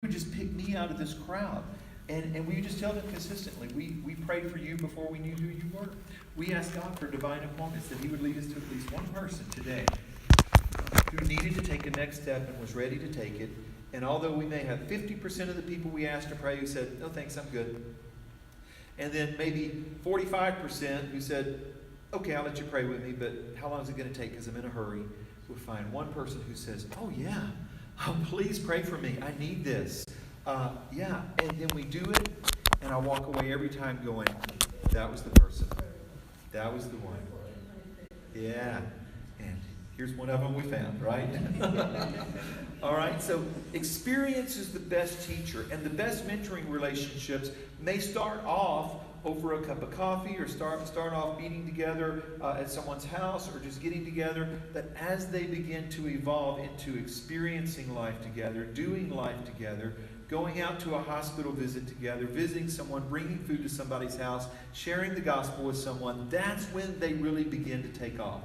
would just pick me out of this crowd. And we would just tell them consistently, we prayed for you before we knew who you were. We asked God for divine appointments, that he would lead us to at least one person today who needed to take a next step and was ready to take it. And although we may have 50% of the people we asked to pray who said, no thanks, I'm good. And then maybe 45% who said, okay, I'll let you pray with me, but how long is it going to take because I'm in a hurry? We'll find one person who says, oh yeah, oh, please pray for me. I need this. Yeah, and then we do it, and I walk away every time going, that was the person. That was the one. Yeah, and here's one of them we found, right? All right, so experience is the best teacher, and the best mentoring relationships may start off over a cup of coffee, or start off meeting together at someone's house, or just getting together. But as they begin to evolve into experiencing life together, doing life together, going out to a hospital visit together, visiting someone, bringing food to somebody's house, sharing the gospel with someone, that's when they really begin to take off.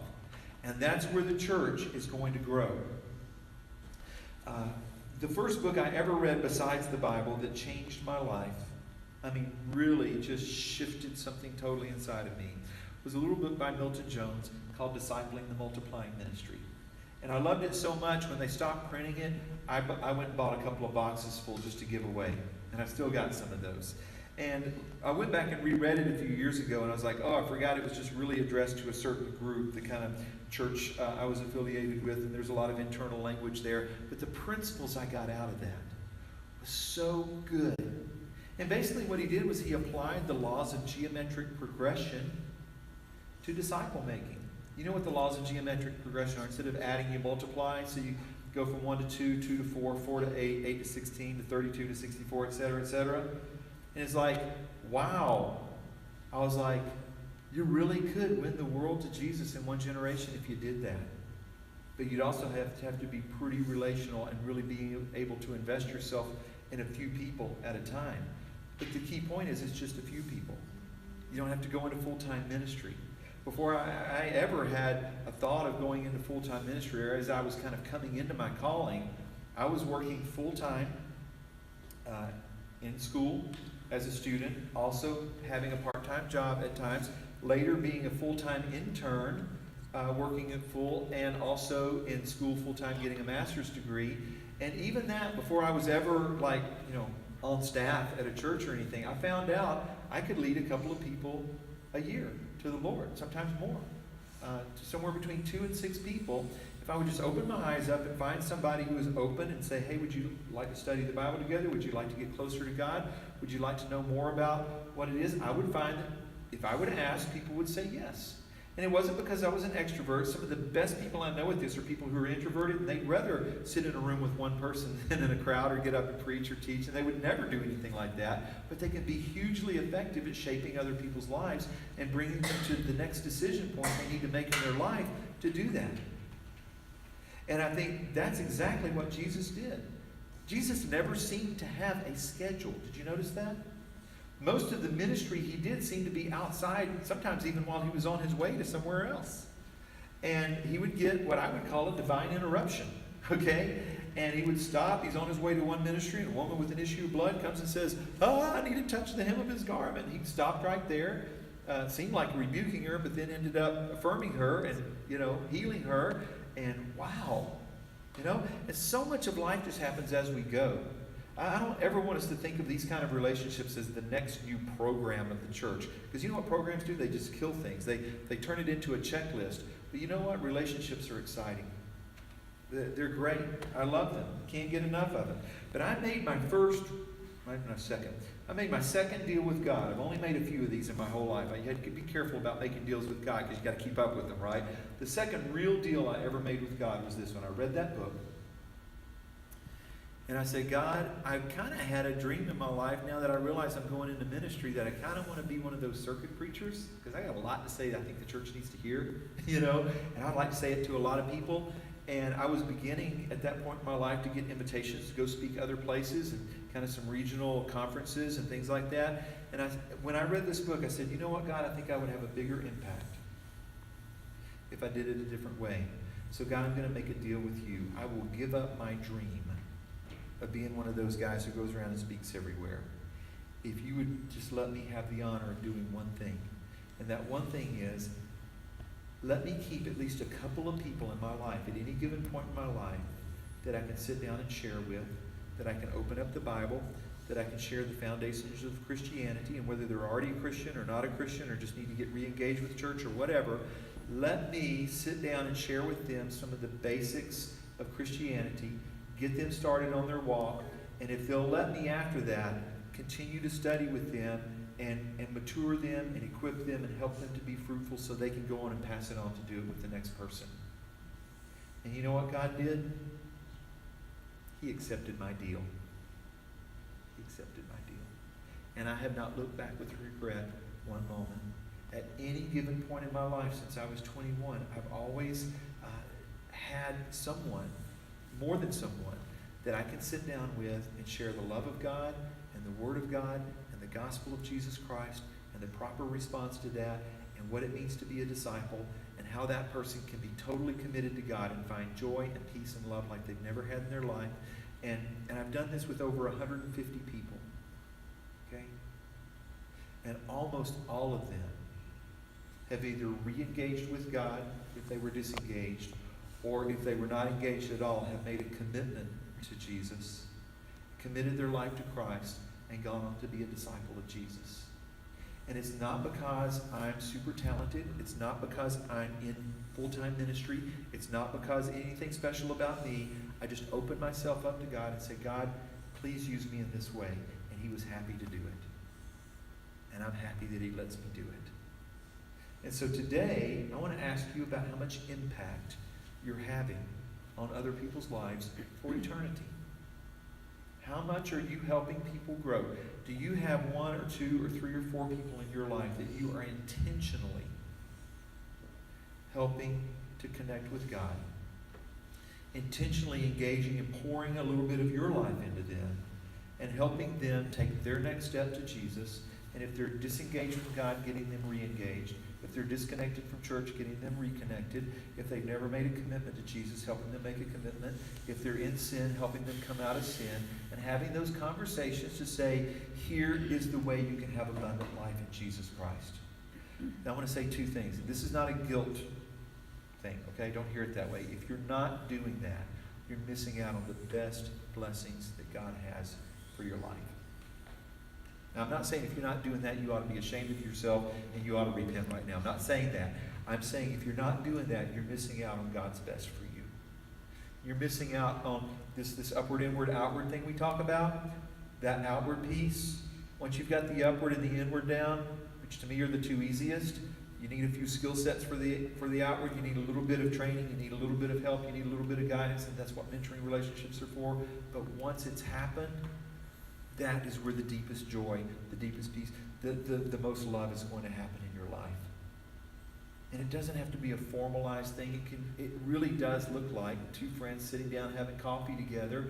And that's where the church is going to grow. The first book I ever read besides the Bible that changed my life, I mean, really just shifted something totally inside of me, was a little book by Milton Jones called Discipling the Multiplying Ministry. And I loved it so much, when they stopped printing it, I went and bought a couple of boxes full just to give away. And I've still got some of those. And I went back and reread it a few years ago, and I was like, oh, I forgot it was just really addressed to a certain group, the kind of church I was affiliated with, and there's a lot of internal language there. But the principles I got out of that was so good. And basically what he did was he applied the laws of geometric progression to disciple making. You know what the laws of geometric progression are? Instead of adding, you multiply. So you go from 1 to 2, 2 to 4, 4 to 8, 8 to 16, to 32 to 64, etc., etc. And it's like, wow. I was like, you really could win the world to Jesus in one generation if you did that. But you'd also have to be pretty relational and really be able to invest yourself in a few people at a time. But the key point is, it's just a few people. You don't have to go into full-time ministry. Before I ever had a thought of going into full-time ministry, or as I was kind of coming into my calling, I was working full-time in school as a student, also having a part-time job at times, later being a full-time intern, working at full, and also in school full-time getting a master's degree. And even that, before I was ever on staff at a church or anything, I found out I could lead a couple of people a year to the Lord, sometimes more, to somewhere between 2 and 6 people. If I would just open my eyes up and find somebody who is open and say, hey, would you like to study the Bible together? Would you like to get closer to God? Would you like to know more about what it is? I would find that if I would ask, people would say yes. And it wasn't because I was an extrovert. Some of the best people I know at this are people who are introverted, and they'd rather sit in a room with one person than in a crowd, or get up and preach or teach, and they would never do anything like that. But they can be hugely effective at shaping other people's lives and bringing them to the next decision point they need to make in their life to do that. And I think that's exactly what Jesus did. Jesus never seemed to have a schedule. Did you notice that? Most of the ministry he did seemed to be outside, sometimes even while he was on his way to somewhere else. And he would get what I would call a divine interruption, okay? And he would stop. He's on his way to one ministry, and a woman with an issue of blood comes and says, oh, I need to touch the hem of his garment. He stopped right there. Seemed like rebuking her, but then ended up affirming her and, healing her. And wow, and so much of life just happens as we go. I don't ever want us to think of these kind of relationships as the next new program of the church. Because you know what programs do? They just kill things. They turn it into a checklist. But you know what? Relationships are exciting. They're great. I love them. Can't get enough of them. But I made my second deal with God. I've only made a few of these in my whole life. I had to be careful about making deals with God, because you got to keep up with them, right? The second real deal I ever made with God was this one. I read that book. And I said, God, I've kind of had a dream in my life now that I realize I'm going into ministry, that I kind of want to be one of those circuit preachers, because I got a lot to say that I think the church needs to hear, and I'd like to say it to a lot of people. And I was beginning at that point in my life to get invitations to go speak other places, and kind of some regional conferences and things like that. And when I read this book, I said, you know what, God, I think I would have a bigger impact if I did it a different way. So God, I'm going to make a deal with you. I will give up my dream of being one of those guys who goes around and speaks everywhere. If you would just let me have the honor of doing one thing, and that one thing is, let me keep at least a couple of people in my life at any given point in my life that I can sit down and share with, that I can open up the Bible, that I can share the foundations of Christianity, and whether they're already a Christian or not a Christian or just need to get re-engaged with church or whatever, let me sit down and share with them some of the basics of Christianity, get them started on their walk, and if they'll let me after that, continue to study with them and mature them and equip them and help them to be fruitful so they can go on and pass it on to do it with the next person. And you know what God did? He accepted my deal. He accepted my deal. And I have not looked back with regret one moment. At any given point in my life since I was 21, I've always had someone, more than someone, that I can sit down with and share the love of God and the Word of God and the gospel of Jesus Christ and the proper response to that and what it means to be a disciple and how that person can be totally committed to God and find joy and peace and love like they've never had in their life. And I've done this with over 150 people. Okay? And almost all of them have either re-engaged with God if they were disengaged, or if they were not engaged at all, have made a commitment to Jesus, committed their life to Christ, and gone on to be a disciple of Jesus. And it's not because I'm super talented. It's not because I'm in full-time ministry. It's not because anything special about me. I just open myself up to God and say, God, please use me in this way. And He was happy to do it. And I'm happy that He lets me do it. And so today, I want to ask you about how much impact you're having on other people's lives for eternity. How much are you helping people grow? Do you have one or two or three or four people in your life that you are intentionally helping to connect with God? Intentionally engaging and pouring a little bit of your life into them and helping them take their next step to Jesus. And if they're disengaged from God, getting them re-engaged. If they're disconnected from church, getting them reconnected. If they've never made a commitment to Jesus, helping them make a commitment. If they're in sin, helping them come out of sin. And having those conversations to say, here is the way you can have abundant life in Jesus Christ. Now I want to say two things. This is not a guilt thing, okay? Don't hear it that way. If you're not doing that, you're missing out on the best blessings that God has for your life. Now, I'm not saying if you're not doing that, you ought to be ashamed of yourself and you ought to repent right now. I'm not saying that. I'm saying if you're not doing that, you're missing out on God's best for you. You're missing out on this upward, inward, outward thing we talk about. That outward piece. Once you've got the upward and the inward down, which to me are the two easiest, you need a few skill sets for the outward. You need a little bit of training. You need a little bit of help. You need a little bit of guidance, and that's what mentoring relationships are for. But once it's happened, that is where the deepest joy, the deepest peace, the most love is going to happen in your life. And it doesn't have to be a formalized thing. It really does look like two friends sitting down having coffee together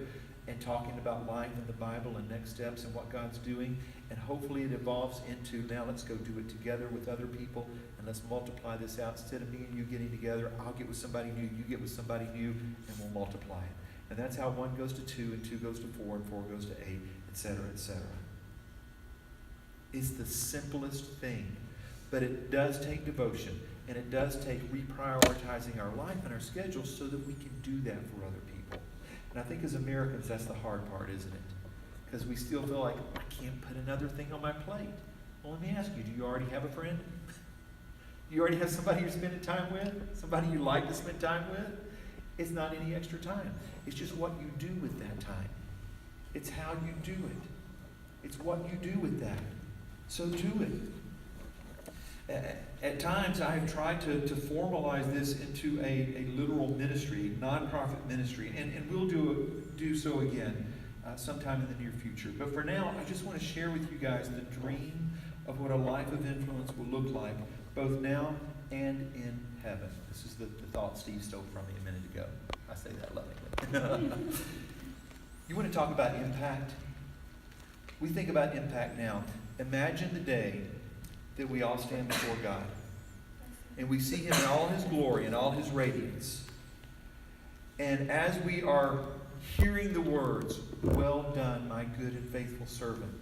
and talking about life and the Bible and next steps and what God's doing. And hopefully it evolves into, now let's go do it together with other people and let's multiply this out. Instead of me and you getting together, I'll get with somebody new, you get with somebody new, and we'll multiply it. And that's how 1 goes to 2, and 2 goes to 4, and 4 goes to 8, etc., etc. It's the simplest thing, but it does take devotion, and it does take reprioritizing our life and our schedules so that we can do that for other people. And I think as Americans, that's the hard part, isn't it? Because we still feel like, I can't put another thing on my plate. Well, let me ask you, do you already have a friend? Do you already have somebody you're spending time with? Somebody you like to spend time with? It's not any extra time. It's just what you do with that time. It's how you do it. It's what you do with that. So do it. At times, I have tried to formalize this into a literal ministry, nonprofit ministry, and we'll do so again sometime in the near future. But for now, I just want to share with you guys the dream of what a life of influence will look like, both now and in heaven. This is the thought Steve stole from me a minute ago. I say that lovingly. You want to talk about impact? We think about impact now. Imagine the day that we all stand before God and we see Him in all His glory and all His radiance. And as we are hearing the words, "Well done, my good and faithful servant,"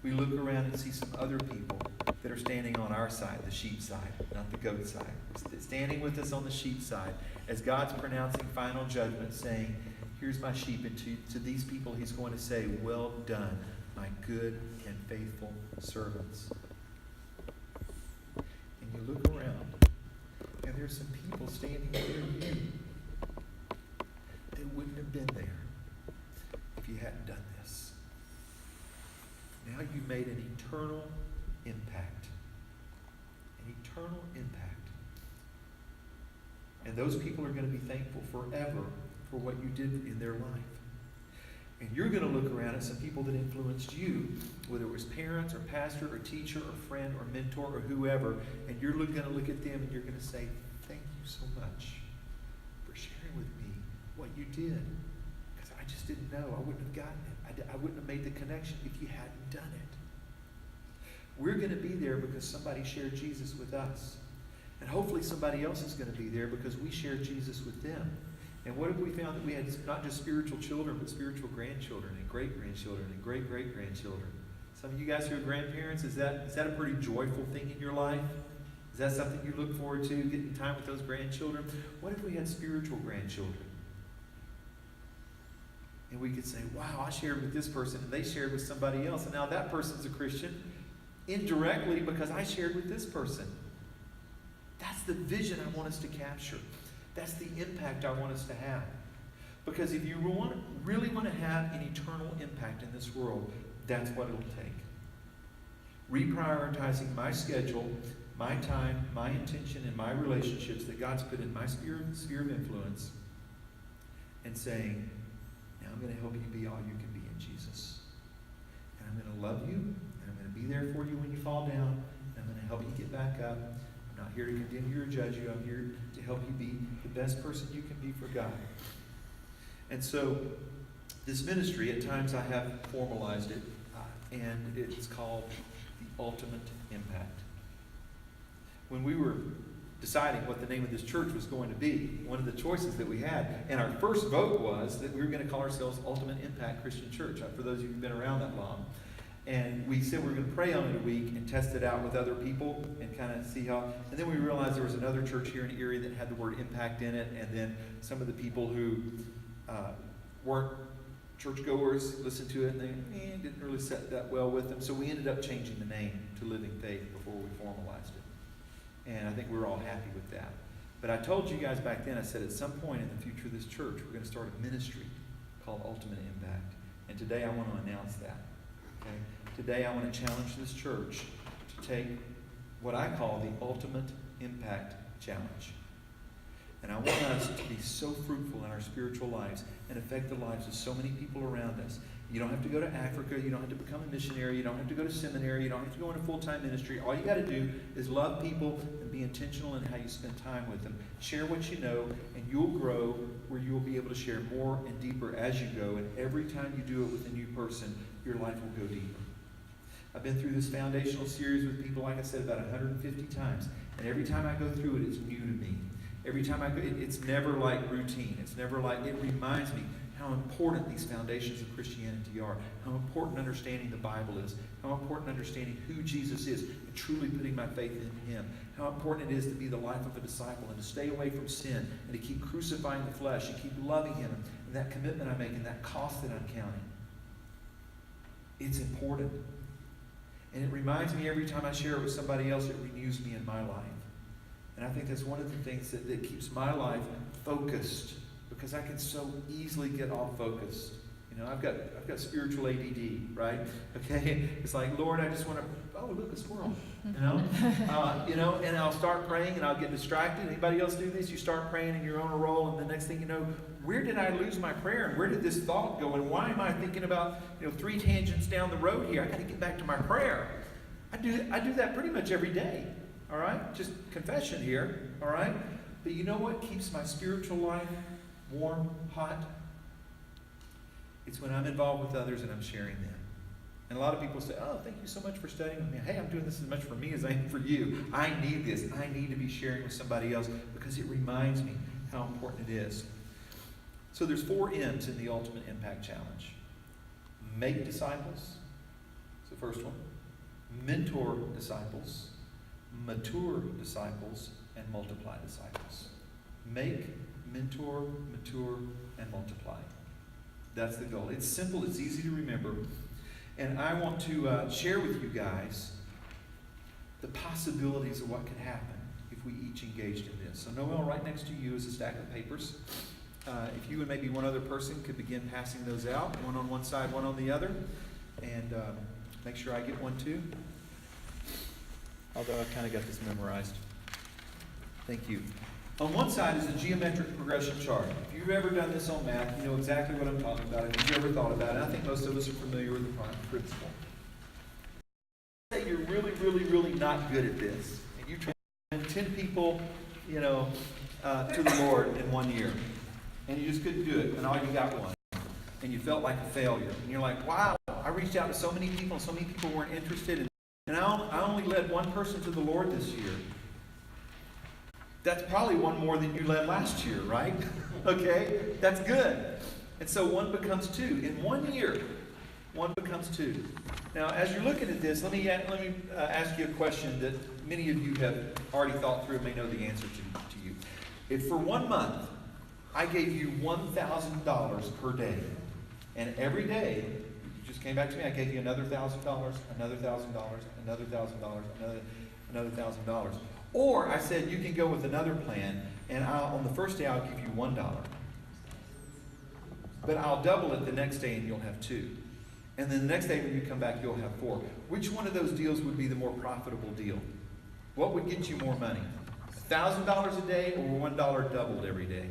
we look around and see some other people that are standing on our side, the sheep side, not the goat side. Standing with us on the sheep side as God's pronouncing final judgment, saying, "Here's my sheep." And to these people, he's going to say, "Well done, my good and faithful servants." And you look around, and there's some people standing near you that wouldn't have been there if you hadn't done this. Now you made an eternal impact. An eternal impact. And those people are going to be thankful forever for what you did in their life. And you're going to look around at some people that influenced you, whether it was parents or pastor or teacher or friend or mentor or whoever, and you're going to look at them and you're going to say, "Thank you so much for sharing with me what you did. Because I just didn't know. I wouldn't have gotten it. I wouldn't have made the connection if you hadn't done it." We're going to be there because somebody shared Jesus with us. And hopefully somebody else is going to be there because we shared Jesus with them. And what have we found? That we had not just spiritual children, but spiritual grandchildren and great-grandchildren and great-great-grandchildren. Some of you guys who are grandparents, is that a pretty joyful thing in your life? Is that something you look forward to, getting time with those grandchildren? What if we had spiritual grandchildren? And we could say, "Wow, I shared with this person, and they shared with somebody else, and now that person's a Christian indirectly because I shared with this person." That's the vision I want us to capture. That's the impact I want us to have. Because if you really want to have an eternal impact in this world, that's what it'll take. Reprioritizing my schedule, my time, my intention, and my relationships that God's put in my sphere of influence, and saying, "Now I'm going to help you be all you can be in Jesus. And I'm going to love you, and I'm going to be there for you when you fall down, and I'm going to help you get back up. I'm not here to condemn you or judge you. I'm here to help you be the best person you can be for God." And so this ministry, at times I have formalized it, and it's called the Ultimate Impact. When we were deciding what the name of this church was going to be, one of the choices that we had, and our first vote was that we were going to call ourselves Ultimate Impact Christian Church, for those of you who've been around that long. And we said we were going to pray on it a week and test it out with other people and kind of see how. And then we realized there was another church here in Erie that had the word impact in it. And then some of the people who weren't churchgoers listened to it and they didn't really set that well with them. So we ended up changing the name to Living Faith before we formalized it. And I think we were all happy with that. But I told you guys back then, I said at some point in the future of this church, we're going to start a ministry called Ultimate Impact. And today I want to announce that. Okay? Today I want to challenge this church to take what I call the Ultimate Impact Challenge. And I want us to be so fruitful in our spiritual lives and affect the lives of so many people around us. You don't have to go to Africa. You don't have to become a missionary. You don't have to go to seminary. You don't have to go into full-time ministry. All you got to do is love people and be intentional in how you spend time with them. Share what you know, and you'll grow where you will be able to share more and deeper as you go. And every time you do it with a new person, your life will go deeper. I've been through this foundational series with people, like I said, about 150 times. And every time I go through it, it's new to me. Every time I go, it's never like routine. It's never like, it reminds me how important these foundations of Christianity are, how important understanding the Bible is, how important understanding who Jesus is and truly putting my faith in him, how important it is to be the life of a disciple and to stay away from sin and to keep crucifying the flesh and keep loving him and that commitment I make and that cost that I'm counting. It's important. And it reminds me every time I share it with somebody else, it renews me in my life. And I think that's one of the things that keeps my life focused, because I can so easily get off focus. You know, I've got spiritual ADD, right? Okay, it's like, Lord, I just want to. Oh, look, a squirrel. You know, and I'll start praying and I'll get distracted. Anybody else do this? You start praying and you're on a roll, and the next thing you know, where did I lose my prayer? And where did this thought go? And why am I thinking about 3 tangents down the road here? I got to get back to my prayer. I do that pretty much every day. All right? Just confession here. All right? But you know what keeps my spiritual life warm, hot? It's when I'm involved with others and I'm sharing them. And a lot of people say, oh, thank you so much for studying with me. Hey, I'm doing this as much for me as I am for you. I need this. I need to be sharing with somebody else because it reminds me how important it is. So there's 4 M's in the Ultimate Impact Challenge. Make disciples. That's the first one. Mentor disciples. Mature disciples. And multiply disciples. Make, mentor, mature, and multiply. That's the goal. It's simple. It's easy to remember. And I want to share with you guys the possibilities of what could happen if we each engaged in this. So Noel, right next to you is a stack of papers. If you and maybe one other person could begin passing those out, one on one side, one on the other, and make sure I get one too. Although I've kind of got this memorized. Thank you. On one side is a geometric progression chart. If you've ever done this on math, you know exactly what I'm talking about. If you've ever thought about it, I think most of us are familiar with the principle. Say you're really, really, really not good at this, and you train 10 people, to the Lord in 1 year, and you just couldn't do it, and all you got one, and you felt like a failure, and you're like, wow, I reached out to so many people, and so many people weren't interested, and I only led one person to the Lord this year. That's probably one more than you led last year, right? Okay, that's good. And so 1 becomes 2. In 1 year, 1 becomes 2. Now, as you're looking at this, let me ask you a question that many of you have already thought through and may know the answer to you. If for 1 month, I gave you $1,000 per day, and every day, you just came back to me, I gave you another $1,000, another $1,000, another $1,000, another $1,000. Or I said, you can go with another plan, and on the first day, I'll give you $1. But I'll double it the next day, and you'll have 2. And then the next day when you come back, you'll have 4. Which one of those deals would be the more profitable deal? What would get you more money? $1,000 a day or $1 doubled every day?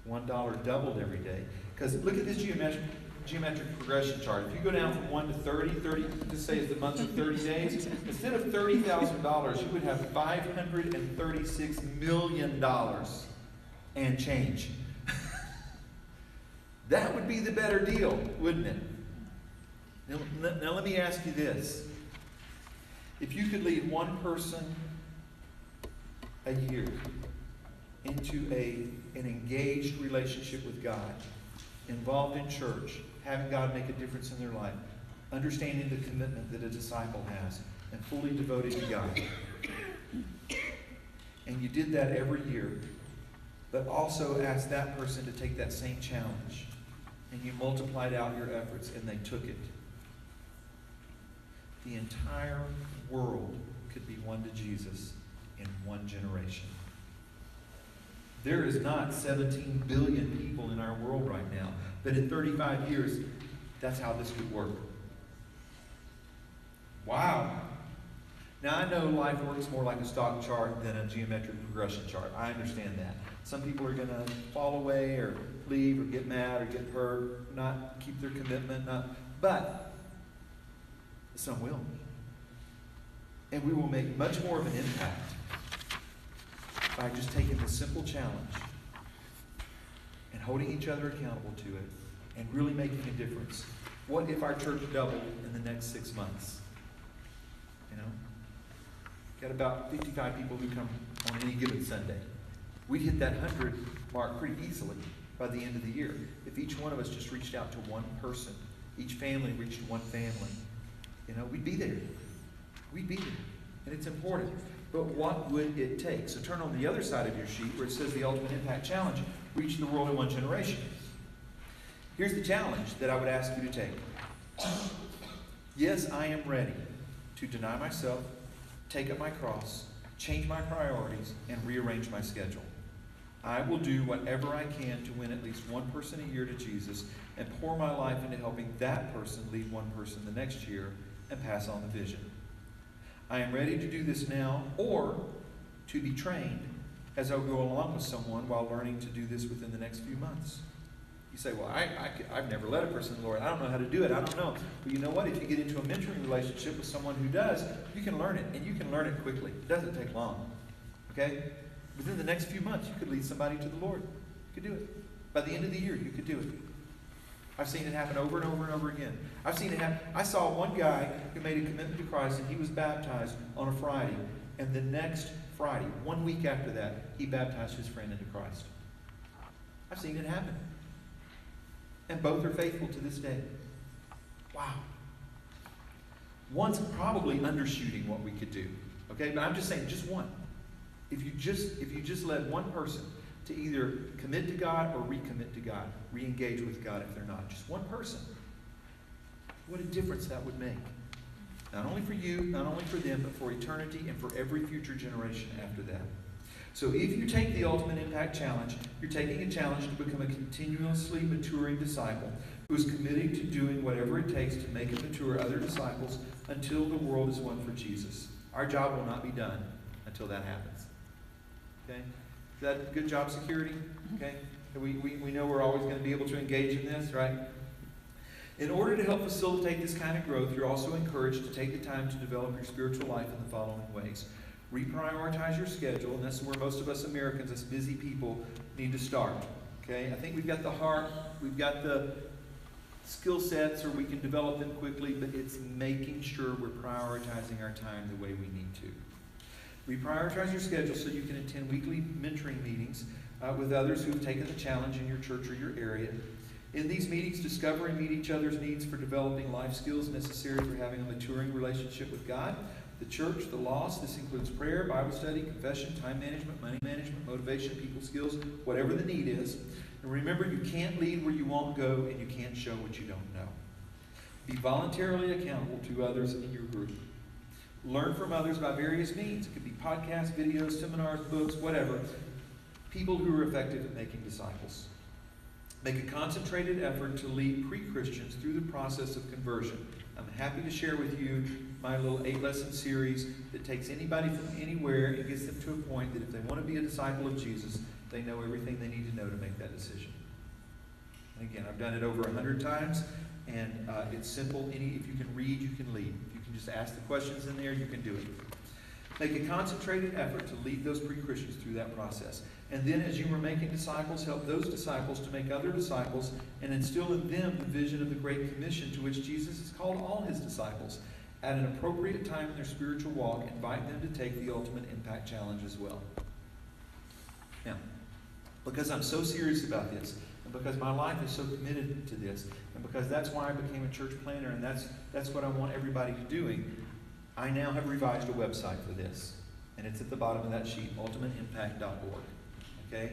$1 doubled every day. Because look at this geometric progression chart. If you go down from 1 to 30, just say it's the month of 30 days, instead of $30,000, you would have $536 million and change. That would be the better deal, wouldn't it? Now let me ask you this. If you could lead one person a year into an engaged relationship with God, involved in church, having God make a difference in their life, understanding the commitment that a disciple has, and fully devoted to God. And you did that every year, but also asked that person to take that same challenge, and you multiplied out your efforts, and they took it. The entire world could be won to Jesus in 1 generation. There is not 17 billion people in our world right now, but in 35 years, that's how this could work. Wow. Now, I know life works more like a stock chart than a geometric progression chart. I understand that. Some people are going to fall away or leave or get mad or get hurt, not keep their commitment, but some will. And we will make much more of an impact by just taking this simple challenge and holding each other accountable to it and really making a difference. What if our church doubled in the next 6 months? Got about 55 people who come on any given Sunday. We'd hit that 100 mark pretty easily by the end of the year. If each one of us just reached out to one person, each family reached one family, we'd be there. We'd be there. And it's important. But what would it take? So turn on the other side of your sheet where it says the Ultimate Impact Challenge, reaching the world in 1 generation. Here's the challenge that I would ask you to take. Yes, I am ready to deny myself, take up my cross, change my priorities, and rearrange my schedule. I will do whatever I can to win at least one person a year to Jesus and pour my life into helping that person lead one person the next year and pass on the vision. I am ready to do this now or to be trained as I go along with someone while learning to do this within the next few months. You say, well, I've never led a person to the Lord. I don't know how to do it. I don't know. But you know what? If you get into a mentoring relationship with someone who does, you can learn it, and you can learn it quickly. It doesn't take long. Okay? Within the next few months, you could lead somebody to the Lord. You could do it. By the end of the year, you could do it. I've seen it happen over and over and over again. I've seen it happen. I saw one guy who made a commitment to Christ, and he was baptized on a Friday. And the next Friday, 1 week after that, he baptized his friend into Christ. I've seen it happen. And both are faithful to this day. Wow. One's probably undershooting what we could do. Okay, but I'm just saying, just one. If you just led one person to either commit to God or recommit to God, re-engage with God if they're not, just one person, what a difference that would make. Not only for you, not only for them, but for eternity and for every future generation after that. So if you take the Ultimate Impact Challenge, you're taking a challenge to become a continuously maturing disciple who is committing to doing whatever it takes to make and mature other disciples until the world is one for Jesus. Our job will not be done until that happens. Okay? Is that good job security? Okay? We know we're always going to be able to engage in this, right? In order to help facilitate this kind of growth, you're also encouraged to take the time to develop your spiritual life in the following ways. Reprioritize your schedule, and that's where most of us Americans, us busy people, need to start. Okay? I think we've got the heart, we've got the skill sets, or we can develop them quickly, but it's making sure we're prioritizing our time the way we need to. Reprioritize your schedule so you can attend weekly mentoring meetings with others who have taken the challenge in your church or your area. In these meetings, discover and meet each other's needs for developing life skills necessary for having a maturing relationship with God, the church, the lost. This includes prayer, Bible study, confession, time management, money management, motivation, people skills, whatever the need is. And remember, you can't lead where you won't go, and you can't show what you don't know. Be voluntarily accountable to others in your group. Learn from others by various means. It could be podcasts, videos, seminars, books, whatever. People who are effective at making disciples. Make a concentrated effort to lead pre-Christians through the process of conversion. I'm happy to share with you my little 8-lesson series that takes anybody from anywhere and gets them to a point that if they want to be a disciple of Jesus, they know everything they need to know to make that decision. And again, I've done it over 100 times, and it's simple. If you can read, you can lead. If you can just ask the questions in there, you can do it. Make a concentrated effort to lead those pre-Christians through that process. And then as you are making disciples, help those disciples to make other disciples and instill in them the vision of the Great Commission to which Jesus has called all his disciples. At an appropriate time in their spiritual walk, invite them to take the Ultimate Impact Challenge as well. Now, because I'm so serious about this, and because my life is so committed to this, and because that's why I became a church planner, and that's what I want everybody to be doing, I now have revised a website for this. And it's at the bottom of that sheet, ultimateimpact.org. Okay?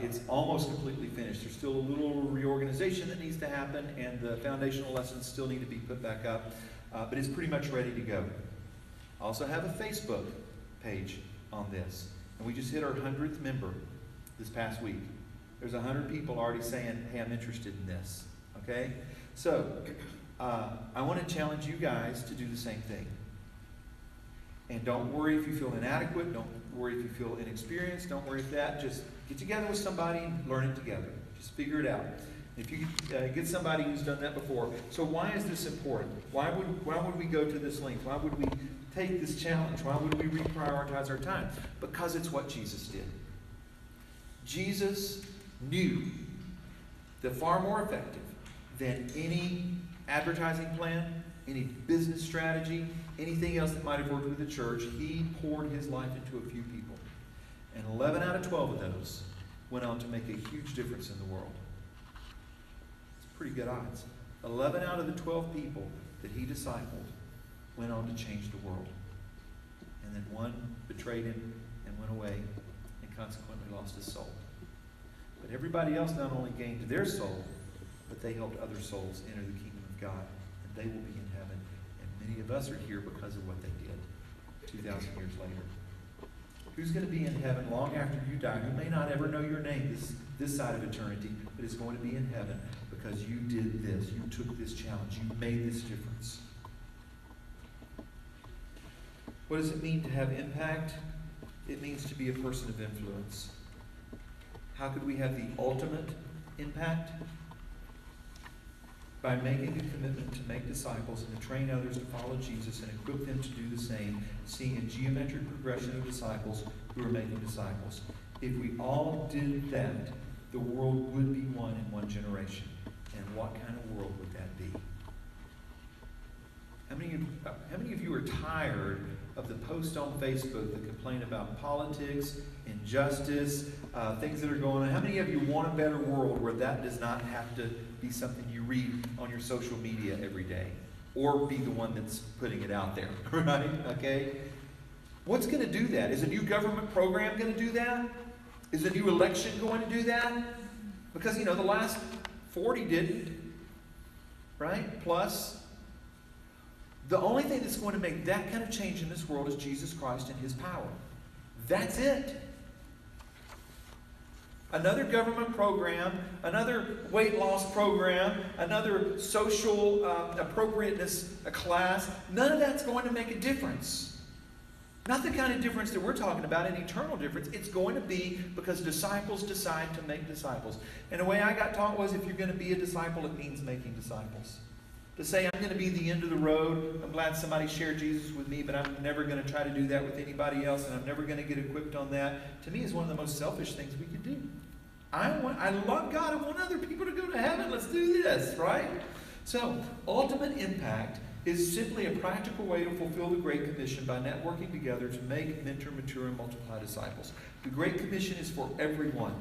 It's almost completely finished. There's still a little reorganization that needs to happen, and the foundational lessons still need to be put back up. But it's pretty much ready to go. I also have a Facebook page on this. And we just hit our 100th member this past week. There's 100 people already saying, hey, I'm interested in this. Okay? So, I want to challenge you guys to do the same thing. And don't worry if you feel inadequate. Don't worry if you feel inexperienced. Don't worry if that. Just get together with somebody and learn it together. Just figure it out. If you get somebody who's done that before. So why is this important? Why would we go to this length? Why would we take this challenge? Why would we reprioritize our time? Because it's what Jesus did. Jesus knew that far more effective than any advertising plan, any business strategy, anything else that might have worked with the church, he poured his life into a few people. And 11 out of 12 of those went on to make a huge difference in the world. It's pretty good odds. 11 out of the 12 people that he discipled went on to change the world. And then one betrayed him and went away and consequently lost his soul. But everybody else not only gained their soul, but they helped other souls enter the kingdom of God. And they will be in heaven. And many of us are here because of what they did 2,000 years later. Who's going to be in heaven long after you die? Who may not ever know your name this side of eternity, but is going to be in heaven because you did this. You took this challenge. You made this difference. What does it mean to have impact? It means to be a person of influence. How could we have the ultimate impact? By making a commitment to make disciples and to train others to follow Jesus and equip them to do the same, seeing a geometric progression of disciples who are making disciples. If we all did that, the world would be one in one generation. And what kind of world would that be? How many of you are tired of the posts on Facebook that complain about politics, injustice, things that are going on. How many of you want a better world where that does not have to be something you read on your social media every day? Or be the one that's putting it out there, right? Okay? What's going to do that? Is a new government program going to do that? Is a new election going to do that? Because, the last 40 didn't, right? Plus, the only thing that's going to make that kind of change in this world is Jesus Christ and His power. That's it. Another government program, another weight loss program, another social appropriateness class, none of that's going to make a difference. Not the kind of difference that we're talking about, an eternal difference. It's going to be because disciples decide to make disciples. And the way I got taught was if you're going to be a disciple, it means making disciples. To say I'm going to be the end of the road, I'm glad somebody shared Jesus with me, but I'm never going to try to do that with anybody else, and I'm never going to get equipped on that, to me is one of the most selfish things we could do. I love God. I want other people to go to heaven. Let's do this, right? So, ultimate impact is simply a practical way to fulfill the Great Commission by networking together to make, mentor, mature, and multiply disciples. The Great Commission is for everyone,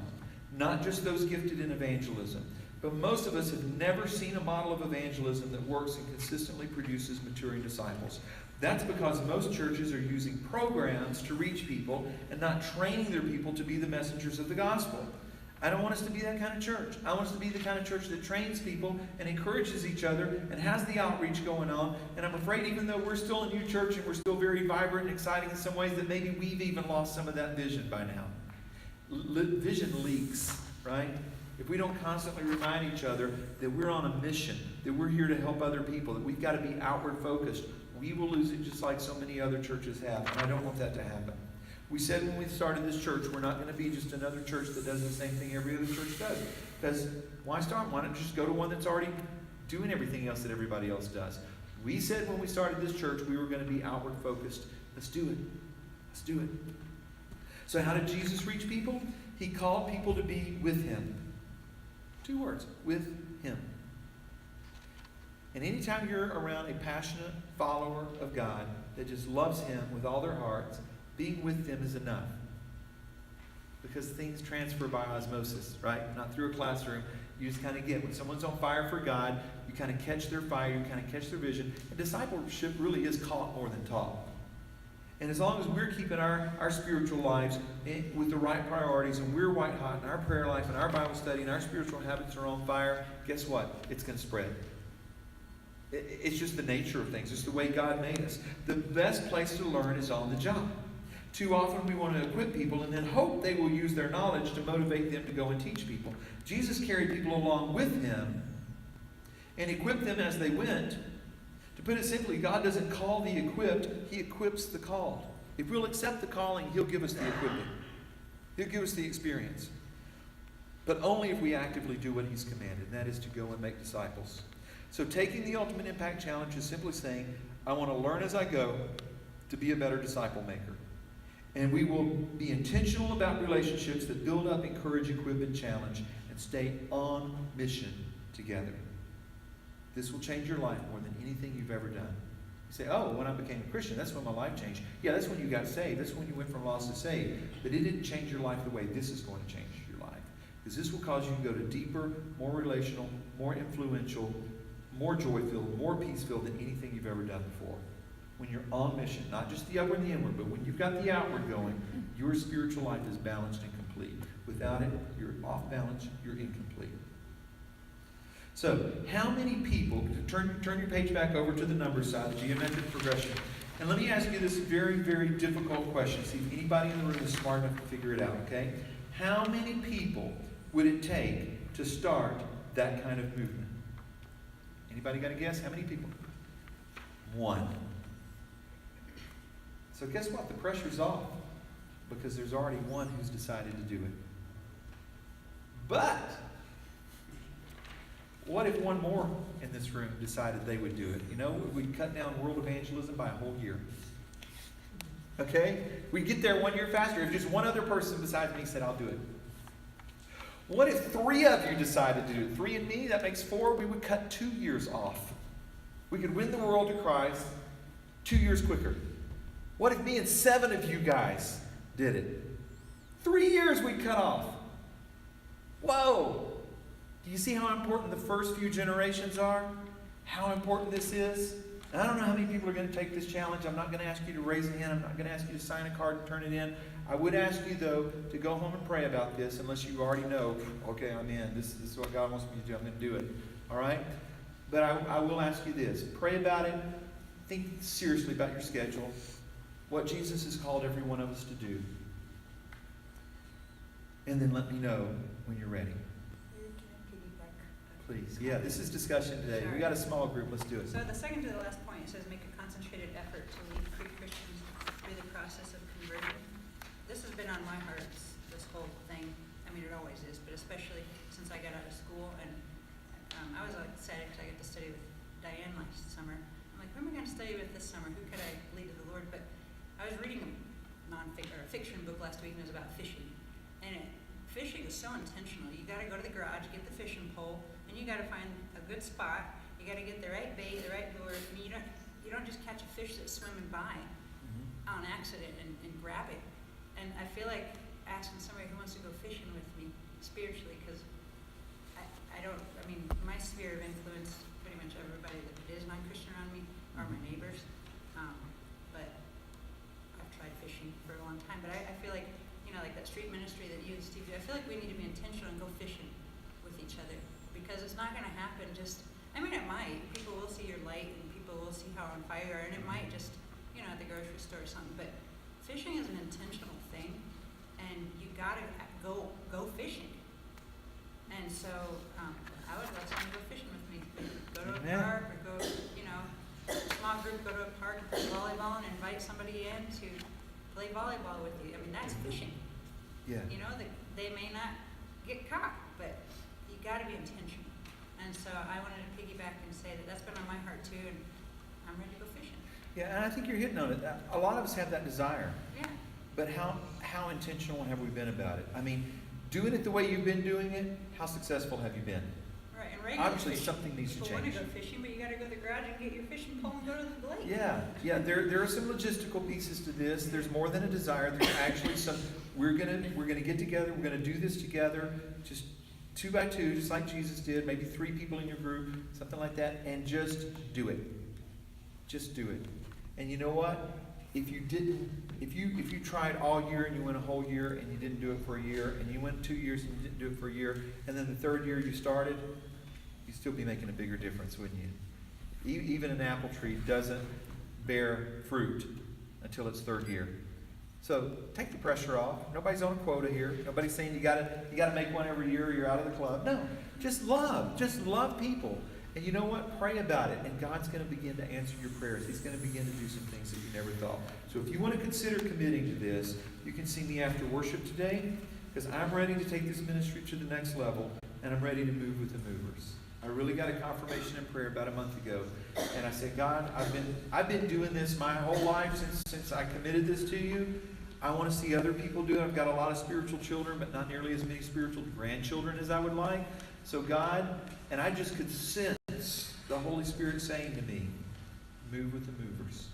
not just those gifted in evangelism. But most of us have never seen a model of evangelism that works and consistently produces maturing disciples. That's because most churches are using programs to reach people and not training their people to be the messengers of the gospel. I don't want us to be that kind of church. I want us to be the kind of church that trains people and encourages each other and has the outreach going on. And I'm afraid even though we're still a new church and we're still very vibrant and exciting in some ways, that maybe we've even lost some of that vision by now. Vision leaks, right? If we don't constantly remind each other that we're on a mission, that we're here to help other people, that we've got to be outward focused, we will lose it just like so many other churches have. And I don't want that to happen. We said when we started this church, we're not going to be just another church that does the same thing every other church does. Because why start? Why not just go to one that's already doing everything else that everybody else does? We said when we started this church, we were going to be outward focused. Let's do it. Let's do it. So how did Jesus reach people? He called people to be with Him. 2 words, with Him. And anytime you're around a passionate follower of God that just loves Him with all their hearts, being with them is enough. Because things transfer by osmosis, right? Not through a classroom. You just kind of get, when someone's on fire for God, you kind of catch their fire, you kind of catch their vision. And discipleship really is caught more than taught. And as long as we're keeping our spiritual lives with the right priorities, and we're white hot, and our prayer life and our Bible study and our spiritual habits are on fire, guess what? It's going to spread. It's just the nature of things. It's the way God made us. The best place to learn is on the job. Too often we want to equip people and then hope they will use their knowledge to motivate them to go and teach people. Jesus carried people along with Him and equipped them as they went. To put it simply, God doesn't call the equipped, He equips the called. If we'll accept the calling, He'll give us the equipping. He'll give us the experience. But only if we actively do what He's commanded, and that is to go and make disciples. So taking the Ultimate Impact Challenge is simply saying, I want to learn as I go to be a better disciple maker. And we will be intentional about relationships that build up, encourage, equip, and challenge, and stay on mission together. This will change your life more than anything you've ever done. You say, oh, when I became a Christian, that's when my life changed. Yeah, that's when you got saved. That's when you went from lost to saved. But it didn't change your life the way this is going to change your life. Because this will cause you to go to deeper, more relational, more influential, more joy-filled, more peace-filled than anything you've ever done before. When you're on mission, not just the upward and the inward, but when you've got the outward going, your spiritual life is balanced and complete. Without it, you're off balance, you're incomplete. So, how many people, turn your page back over to the number side, the geometric progression, and let me ask you this very, very difficult question. See if anybody in the room is smart enough to figure it out, okay? How many people would it take to start that kind of movement? Anybody got a guess? How many people? 1. So guess what? The pressure's off because there's already one who's decided to do it. But what if one more in this room decided they would do it? You know, we'd cut down world evangelism by a whole year. Okay? We'd get there 1 year faster if just one other person besides me said, I'll do it. What if 3 of you decided to do it? 3 and me, that makes 4. We would cut 2 years off. We could win the world to Christ 2 years quicker. What if me and 7 of you guys did it? 3 years we cut off. Whoa! Do you see how important the first few generations are? How important this is? And I don't know how many people are going to take this challenge. I'm not going to ask you to raise a hand. I'm not going to ask you to sign a card and turn it in. I would ask you, though, to go home and pray about this, unless you already know, okay, I'm in. This is what God wants me to do. I'm going to do it. All right? But I will ask you this. Pray about it. Think seriously about your schedule. What Jesus has called every one of us to do. And then let me know when you're ready. Please. Yeah, this is discussion today. We got a small group. Let's do it. So the second to the last point, it says make a concentrated effort to lead pre-Christians through the process of conversion. This has been on my heart, this whole thing. I mean, it always is, but especially since I got out of school. And I was excited because I got to study with Diane last summer. I'm like, who am I going to study with this summer? Who could I lead to the Lord? But I was reading a fiction book last week, and it was about fishing. And fishing is so intentional. You got to go to the garage, get the fishing pole, and you got to find a good spot. You got to get the right bait, the right lure. I mean, you don't just catch a fish that's swimming by on accident and grab it. And I feel like asking somebody who wants to go fishing with me spiritually, because I mean, my sphere of influence, pretty much everybody that is non-Christian around me are my neighbors. But I've tried fishing for a long time. But I feel like, like that street ministry that you and Steve do, I feel like we need to be intentional and go fishing with each other, because it's not going to happen just, I mean, it might. People will see your light and people will see how on fire you are, and it might just, at the grocery store or something. But fishing is an intentional thing, and you got to go fishing. And so I would let someone go fishing with me. Go to a park, or go, small group, go to a park and play volleyball and invite somebody in to play volleyball with you. I mean, that's fishing. Yeah. They may not get caught, but you got to be intentional. And so I wanted to piggyback and say that that's been on my heart too, and I'm ready to go fishing. Yeah, and I think you're hitting on it. A lot of us have that desire. Yeah. But how intentional have we been about it? I mean, doing it the way you've been doing it, how successful have you been? Right, and regular obviously fishing. Something needs to change. People want to go fishing, but you got to go to the garage and get your fishing pole and go to the lake. Yeah. There are some logistical pieces to this. There's more than a desire. There's actually some. We're gonna get together. We're gonna do this together, just 2 by 2, just like Jesus did. Maybe 3 people in your group, something like that, and just do it. Just do it. And you know what? If you tried all year and you went a whole year and you didn't do it for a year, and you went 2 years and you didn't do it for a year, and then the 3rd year you started, you'd still be making a bigger difference, wouldn't you? Even an apple tree doesn't bear fruit until its 3rd year. So take the pressure off. Nobody's on a quota here. Nobody's saying you gotta make one every year or you're out of the club. No, just love people. And you know what? Pray about it, and God's going to begin to answer your prayers. He's going to begin to do some things that you never thought. So if you want to consider committing to this, you can see me after worship today, because I'm ready to take this ministry to the next level, and I'm ready to move with the movers. I really got a confirmation in prayer about a month ago, and I said, God, I've been doing this my whole life since I committed this to you. I want to see other people do it. I've got a lot of spiritual children, but not nearly as many spiritual grandchildren as I would like. So God, and I just could sense the Holy Spirit saying to me, move with the movers.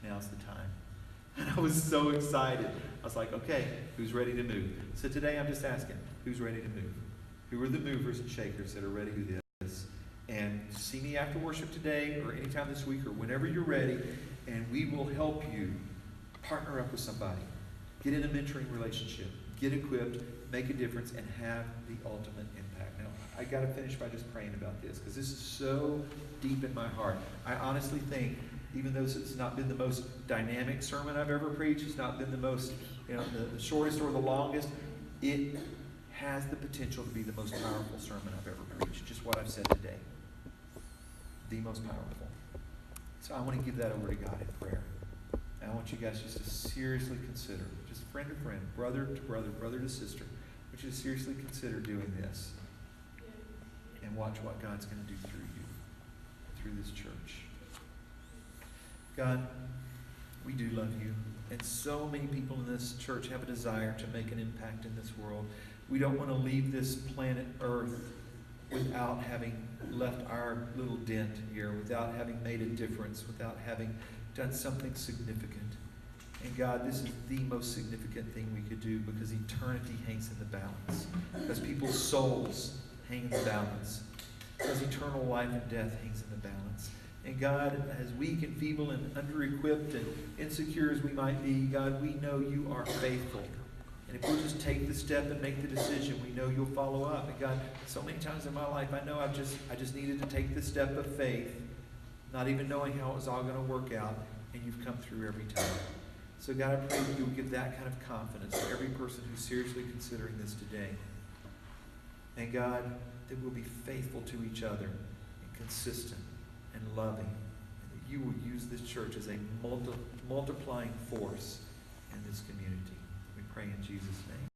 Now's the time. And I was so excited. I was like, okay, who's ready to move? So today I'm just asking, who's ready to move? Who are the movers and shakers that are ready to do this? And see me after worship today or anytime this week or whenever you're ready, and we will help you partner up with somebody. Get in a mentoring relationship. Get equipped, make a difference, and have the ultimate impact. Now, I got to finish by just praying about this, because this is so deep in my heart. I honestly think, even though it's not been the most dynamic sermon I've ever preached, it's not been the most, the shortest or the longest, it has the potential to be the most powerful sermon I've ever preached. Just what I've said today. The most powerful. So I want to give that over to God in prayer. And I want you guys just to seriously consider, just friend to friend, brother to brother, brother to sister, I want you to seriously consider doing this. And watch what God's going to do through you, through this church. God, we do love you. And so many people in this church have a desire to make an impact in this world. We don't want to leave this planet Earth without having left our little dent here, without having made a difference, without having done something significant. And God, this is the most significant thing we could do because eternity hangs in the balance. Because people's souls hang in the balance. Because eternal life and death hangs in the balance. And God, as weak and feeble and under-equipped and insecure as we might be, God, we know you are faithful. And if we'll just take the step and make the decision, we know you'll follow up. And God, so many times in my life, I know I just needed to take the step of faith, not even knowing how it was all going to work out, and you've come through every time. So God, I pray that you'll give that kind of confidence to every person who's seriously considering this today. And God, that we'll be faithful to each other and consistent and loving, and that you will use this church as a multiplying force in this community. We pray in Jesus' name.